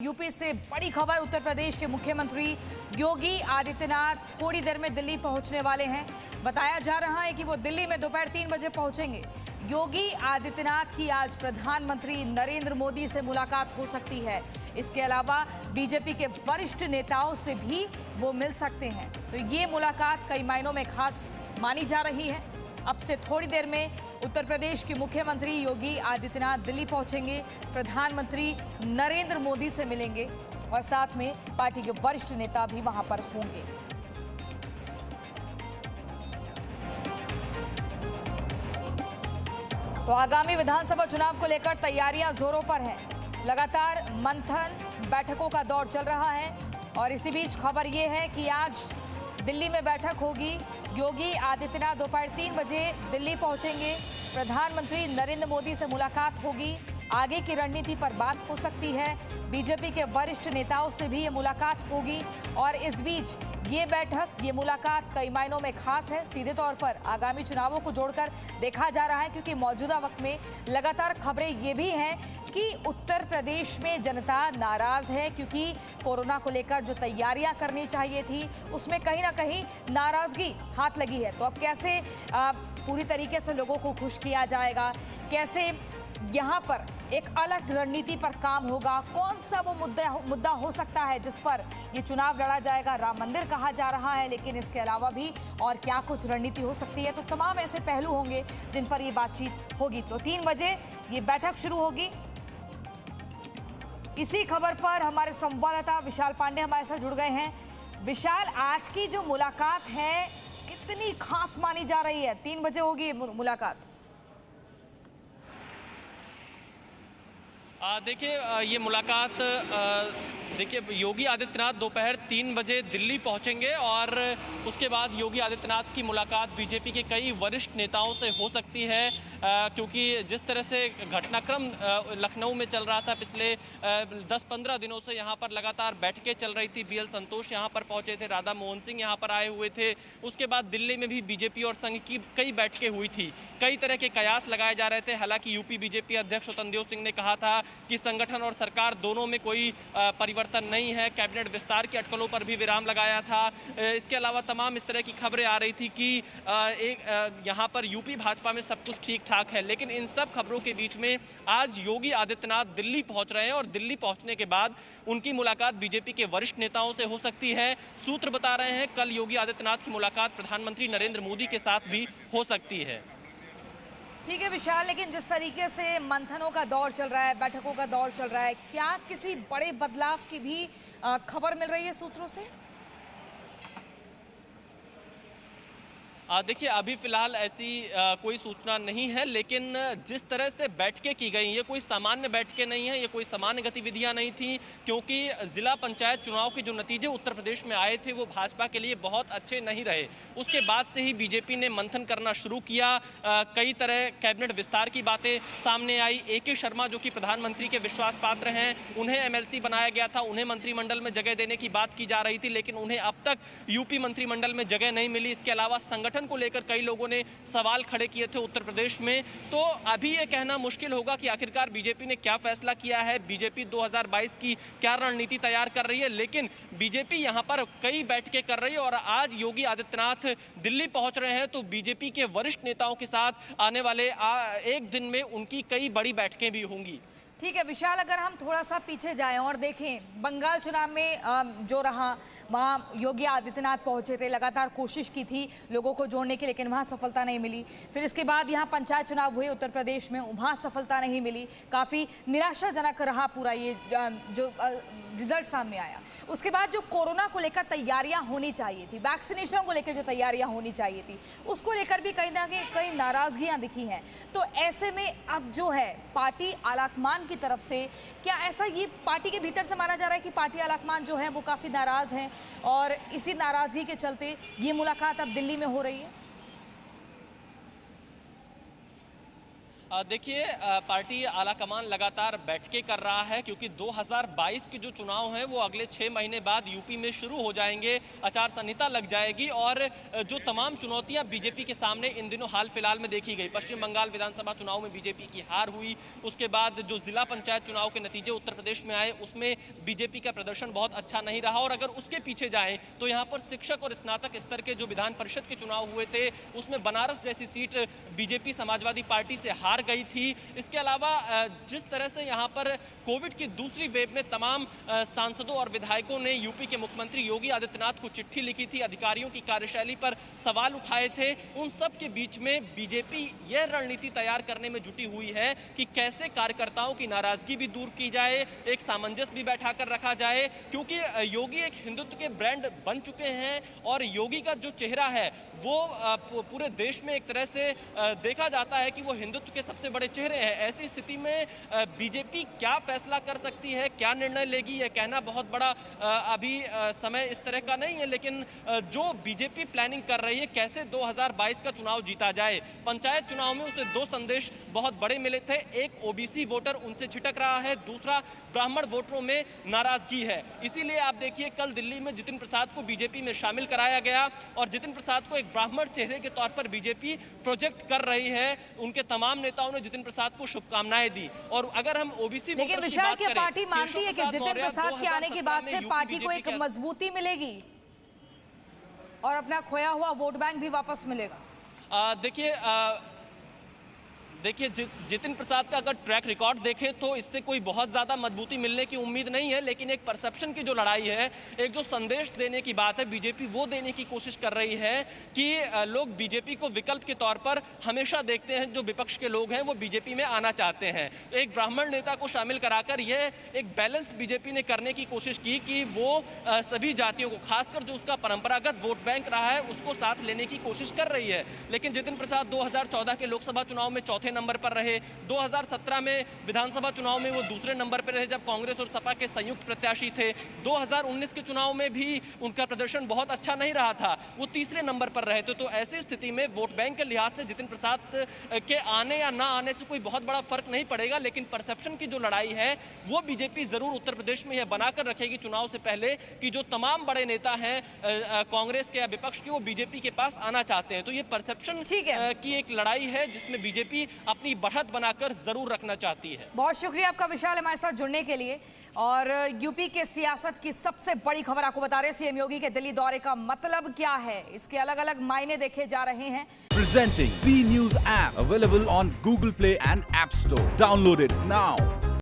UP से बड़ी खबर। उत्तर प्रदेश के मुख्यमंत्री योगी आदित्यनाथ थोड़ी देर में दिल्ली पहुंचने वाले हैं। बताया जा रहा है कि वो दिल्ली में दोपहर 3 बजे पहुंचेंगे। योगी आदित्यनाथ की आज प्रधानमंत्री नरेंद्र मोदी से मुलाकात हो सकती है। इसके अलावा बीजेपी के वरिष्ठ नेताओं से भी वो मिल सकते हैं। तो ये मुलाकात कई मायनों में खास मानी जा रही है। अब से थोड़ी देर में उत्तर प्रदेश के मुख्यमंत्री योगी आदित्यनाथ दिल्ली पहुंचेंगे, प्रधानमंत्री नरेंद्र मोदी से मिलेंगे और साथ में पार्टी के वरिष्ठ नेता भी वहां पर होंगे। तो आगामी विधानसभा चुनाव को लेकर तैयारियां जोरों पर हैं। लगातार मंथन बैठकों का दौर चल रहा है और इसी बीच खबर यह है कि आज दिल्ली में बैठक होगी। योगी आदित्यनाथ दोपहर 3 बजे दिल्ली पहुंचेंगे, प्रधानमंत्री नरेंद्र मोदी से मुलाकात होगी। आगे की रणनीति पर बात हो सकती है। बीजेपी के वरिष्ठ नेताओं से भी ये मुलाकात होगी और इस बीच ये बैठक, ये मुलाकात कई मायनों में खास है। सीधे तौर पर आगामी चुनावों को जोड़कर देखा जा रहा है, क्योंकि मौजूदा वक्त में लगातार खबरें ये भी हैं कि उत्तर प्रदेश में जनता नाराज है, क्योंकि कोरोना को लेकर जो तैयारियां करनी चाहिए थी उसमें कहीं ना कहीं नाराजगी हाथ लगी है। तो अब कैसे पूरी तरीके से लोगों को खुश किया जाएगा, कैसे यहाँ पर एक अलग रणनीति पर काम होगा, कौन सा वो मुद्दा हो सकता है जिस पर ये चुनाव लड़ा जाएगा। राम मंदिर कहा जा रहा है, लेकिन इसके अलावा भी और क्या कुछ रणनीति हो सकती है। तो तमाम ऐसे पहलू होंगे जिन पर ये बातचीत होगी। तो 3 बजे ये बैठक शुरू होगी। इसी खबर पर हमारे संवाददाता विशाल पांडे हमारे साथ जुड़ गए हैं। विशाल, आज की जो मुलाकात है कितनी खास मानी जा रही है? 3 बजे होगी मुलाकात। देखिए, ये मुलाकात देखिए योगी आदित्यनाथ दोपहर 3 बजे दिल्ली पहुंचेंगे और उसके बाद योगी आदित्यनाथ की मुलाकात बीजेपी के कई वरिष्ठ नेताओं से हो सकती है, क्योंकि जिस तरह से घटनाक्रम लखनऊ में चल रहा था पिछले 10-15 दिनों से, यहाँ पर लगातार बैठकें चल रही थी। BL संतोष यहाँ पर पहुंचे थे, राधा मोहन सिंह यहाँ पर आए हुए थे। उसके बाद दिल्ली में भी बीजेपी और संघ की कई बैठकें हुई थी, कई तरह के कयास लगाए जा रहे थे। हालांकि यूपी बीजेपी अध्यक्ष स्वतंत्र देव सिंह ने कहा था कि संगठन और सरकार दोनों में कोई परिवर्तन नहीं है। कैबिनेट विस्तार की अटकलों पर भी विराम लगाया था। इसके अलावा तमाम इस तरह की खबरें आ रही थी कि यहाँ पर यूपी भाजपा में सब कुछ ठीक ठाक है। लेकिन इन सब खबरों के बीच में आज योगी आदित्यनाथ दिल्ली पहुंच रहे हैं और दिल्ली पहुंचने के बाद उनकी मुलाकात बीजेपी के वरिष्ठ नेताओं से हो सकती है। सूत्र बता रहे हैं कल योगी आदित्यनाथ की मुलाकात प्रधानमंत्री नरेंद्र मोदी के साथ भी हो सकती है। ठीक है विशाल, लेकिन जिस तरीके से मंथनों का दौर चल रहा है, बैठकों का दौर चल रहा है, क्या किसी बड़े बदलाव की भी खबर मिल रही है सूत्रों से? देखिए, अभी फिलहाल ऐसी कोई सूचना नहीं है, लेकिन जिस तरह से बैठकें की गई, ये कोई सामान्य बैठकें नहीं है, ये कोई सामान्य गतिविधियां नहीं थी, क्योंकि जिला पंचायत चुनाव के जो नतीजे उत्तर प्रदेश में आए थे वो भाजपा के लिए बहुत अच्छे नहीं रहे। उसके बाद से ही बीजेपी ने मंथन करना शुरू किया। कई तरह कैबिनेट विस्तार की बातें सामने आई। AK शर्मा जो कि प्रधानमंत्री के विश्वास पात्र हैं, उन्हें MLC बनाया गया था, उन्हें मंत्रिमंडल में जगह देने की बात की जा रही थी, लेकिन उन्हें अब तक यूपी मंत्रिमंडल में जगह नहीं मिली। इसके अलावा संगठन को लेकर कई लोगों ने सवाल खड़े किए थे उत्तर प्रदेश में। तो अभी ये कहना मुश्किल होगा कि आखिरकार बीजेपी ने क्या फैसला किया है, बीजेपी 2022 की क्या रणनीति तैयार कर रही है। लेकिन बीजेपी यहां पर कई बैठकें कर रही है और आज योगी आदित्यनाथ दिल्ली पहुंच रहे हैं, तो बीजेपी के वरिष्ठ नेताओं के साथ आने वाले एक दिन में उनकी कई बड़ी बैठकें भी होंगी। ठीक है विशाल, अगर हम थोड़ा सा पीछे जाएं और देखें, बंगाल चुनाव में जो रहा, वहाँ योगी आदित्यनाथ पहुंचे थे, लगातार कोशिश की थी लोगों को जोड़ने की, लेकिन वहाँ सफलता नहीं मिली। फिर इसके बाद यहाँ पंचायत चुनाव हुए उत्तर प्रदेश में, वहाँ सफलता नहीं मिली। काफ़ी निराशाजनक रहा पूरा ये जो रिजल्ट सामने आया। उसके बाद जो कोरोना को लेकर तैयारियां होनी चाहिए थी, वैक्सीनेशन को लेकर जो तैयारियां होनी चाहिए थी, उसको लेकर भी कहीं ना कहीं नाराजगियां दिखी हैं। तो ऐसे में अब जो है पार्टी आलाकमान की तरफ से, क्या ऐसा ये पार्टी के भीतर से माना जा रहा है कि पार्टी आलाकमान जो है वो काफ़ी नाराज़ हैं और इसी नाराज़गी के चलते ये मुलाकात अब दिल्ली में हो रही है? देखिए, पार्टी आलाकमान लगातार बैठकें कर रहा है क्योंकि 2022 के जो चुनाव हैं वो अगले 6 महीने बाद यूपी में शुरू हो जाएंगे, आचार संहिता लग जाएगी और जो तमाम चुनौतियां बीजेपी के सामने इन दिनों हाल फिलहाल में देखी गई, पश्चिम बंगाल विधानसभा चुनाव में बीजेपी की हार हुई, उसके बाद जो जिला पंचायत चुनाव के नतीजे उत्तर प्रदेश में आए उसमें बीजेपी का प्रदर्शन बहुत अच्छा नहीं रहा और अगर उसके पीछे जाएं तो यहाँ पर शिक्षक और स्नातक स्तर के जो विधान परिषद के चुनाव हुए थे उसमें बनारस जैसी सीट बीजेपी समाजवादी पार्टी से हार गई थी। इसके अलावा जिस तरह से यहाँ पर कोविड की दूसरी वेव में तमाम सांसदों और विधायकों ने यूपी के मुख्यमंत्री योगी आदित्यनाथ को चिट्ठी लिखी थी, अधिकारियों की कार्यशैली पर सवाल उठाए थे, उन सब के बीच में बीजेपी यह रणनीति तैयार करने में जुटी हुई है कि कैसे कार्यकर्ताओं की नाराजगी भी दूर की जाए, एक सामंजस्य भी बैठा कर रखा जाए, क्योंकि योगी एक हिंदुत्व के ब्रांड बन चुके हैं और योगी का जो चेहरा है वो पूरे देश में एक तरह से देखा जाता है कि वो हिंदुत्व के सबसे बड़े चेहरे हैं। ऐसी स्थिति में बीजेपी क्या फैसला कर सकती है, क्या निर्णय लेगी, यह कहना बहुत बड़ा अभी समय इस तरह का नहीं है, लेकिन जो बीजेपी प्लानिंग कर रही है कैसे 2022 का चुनाव जीता जाए। पंचायत चुनाव में उसे 2 संदेश बहुत बड़े मिले थे, एक ओबीसी वोटर उनसे छिटक रहा है, दूसरा ब्राह्मण वोटरों में नाराजगी है। इसीलिए आप देखिए कल दिल्ली में जितिन प्रसाद को बीजेपी में शामिल कराया गया और जितिन प्रसाद को एक ब्राह्मण चेहरे के तौर पर बीजेपी प्रोजेक्ट कर रही है। उनके तमाम नेताओं ने जितिन प्रसाद को शुभकामनाएं दी और अगर हम ओबीसी लेकिन विशाल की पार्टी मानती है कि जितिन प्रसाद के आने के बाद से पार्टी को एक मजबूती मिलेगी और अपना खोया हुआ वोट बैंक भी वापस मिलेगा। देखिए जितिन प्रसाद का अगर ट्रैक रिकॉर्ड देखें तो इससे कोई बहुत ज़्यादा मजबूती मिलने की उम्मीद नहीं है, लेकिन एक परसेप्शन की जो लड़ाई है, एक जो संदेश देने की बात है, बीजेपी वो देने की कोशिश कर रही है कि लोग बीजेपी को विकल्प के तौर पर हमेशा देखते हैं, जो विपक्ष के लोग हैं वो बीजेपी में आना चाहते हैं। एक ब्राह्मण नेता को शामिल कराकर यह एक बैलेंस बीजेपी ने करने की कोशिश की कि वो सभी जातियों को, खासकर जो उसका परंपरागत वोट बैंक रहा है, उसको साथ लेने की कोशिश कर रही है। लेकिन जितिन प्रसाद 2014 के लोकसभा चुनाव में चौथे नंबर पर रहे, 2017 में विधानसभा चुनाव में वो दूसरे नंबर पर रहे जब कांग्रेस और सपा के संयुक्त प्रत्याशी थे, 2019 के चुनाव में भी उनका प्रदर्शन बहुत अच्छा नहीं रहा था, वो तीसरे नंबर पर रहे थे। तो ऐसी स्थिति में वोट बैंक के लिहाज से जितिन प्रसाद के आने या ना आने से कोई बहुत बड़ा फर्क नहीं पड़ेगा, लेकिन परसेप्शन की जो लड़ाई है वो बीजेपी जरूर उत्तर प्रदेश में यह बनाकर रखेगी चुनाव से पहले कि जो तमाम बड़े नेता हैं कांग्रेस के या विपक्ष के, वो बीजेपी के पास आना चाहते हैं। तो ये परसेप्शन की एक लड़ाई है जिसमें बीजेपी अपनी बढ़त बनाकर जरूर रखना चाहती है। बहुत शुक्रिया आपका विशाल हमारे साथ जुड़ने के लिए। और यूपी के सियासत की सबसे बड़ी खबर आपको बता रहे हैं, सीएम योगी के दिल्ली दौरे का मतलब क्या है, इसके अलग अलग मायने देखे जा रहे हैं। Presenting B News app available on Google Play and App Store. Download it now.